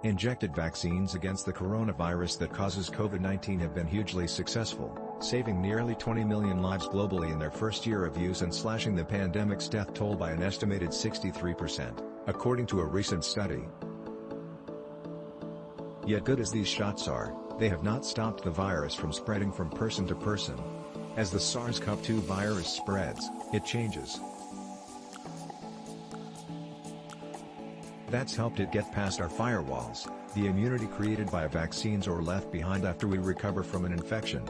Injected vaccines against the coronavirus that causes COVID-19 have been hugely successful, saving nearly 20 million lives globally in their first year of use and slashing the pandemic's death toll by an estimated 63%, according to a recent study. Yet good as these shots are, they have not stopped the virus from spreading from person to person. As the SARS-CoV-2 virus spreads, it changes. That's helped it get past our firewalls, the immunity created by vaccines or left behind after we recover from an infection.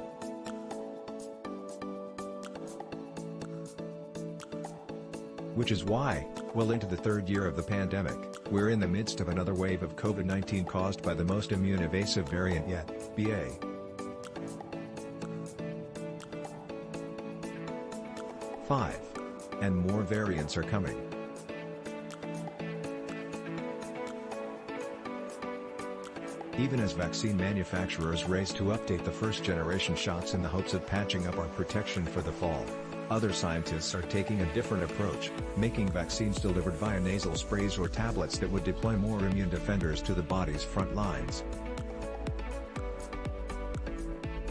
Which is why, well into the third year of the pandemic, we're in the midst of another wave of COVID-19 caused by the most immune-evasive variant yet, BA.5. And more variants are coming. Even as vaccine manufacturers race to update the first-generation shots in the hopes of patching up our protection for the fall, other scientists are taking a different approach, making vaccines delivered via nasal sprays or tablets that would deploy more immune defenders to the body's front lines.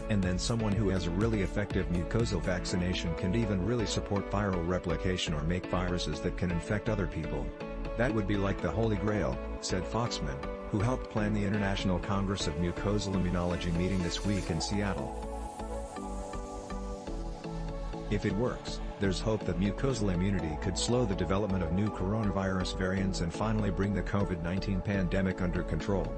And then someone who has a really effective mucosal vaccination can even really support viral replication or make viruses that can infect other people. That would be like the Holy Grail, said Foxman, who helped plan the International Congress of Mucosal Immunology meeting this week in Seattle. If it works, there's hope that mucosal immunity could slow the development of new coronavirus variants and finally bring the COVID-19 pandemic under control.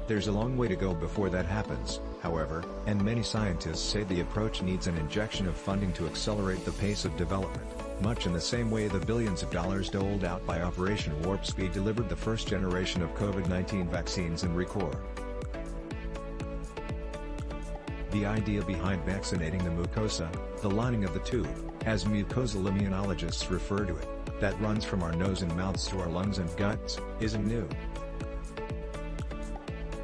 There's a long way to go before that happens, however, and many scientists say the approach needs an injection of funding to accelerate the pace of development, much in the same way the billions of dollars doled out by Operation Warp Speed delivered the first generation of COVID-19 vaccines in record. The idea behind vaccinating the mucosa, the lining of the tube, as mucosal immunologists refer to it, that runs from our nose and mouths to our lungs and guts, isn't new.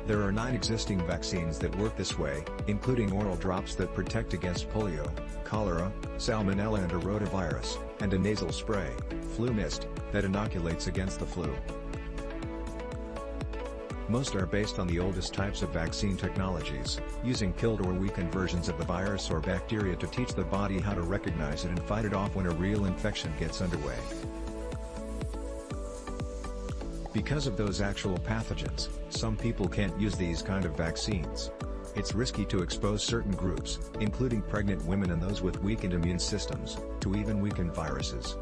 There are 9 existing vaccines that work this way, including oral drops that protect against polio, cholera, salmonella and a rotavirus, and a nasal spray, flu mist, that inoculates against the flu. Most are based on the oldest types of vaccine technologies, using killed or weakened versions of the virus or bacteria to teach the body how to recognize it and fight it off when a real infection gets underway. Because of those actual pathogens, some people can't use these kind of vaccines. It's risky to expose certain groups, including pregnant women and those with weakened immune systems, to even weakened viruses.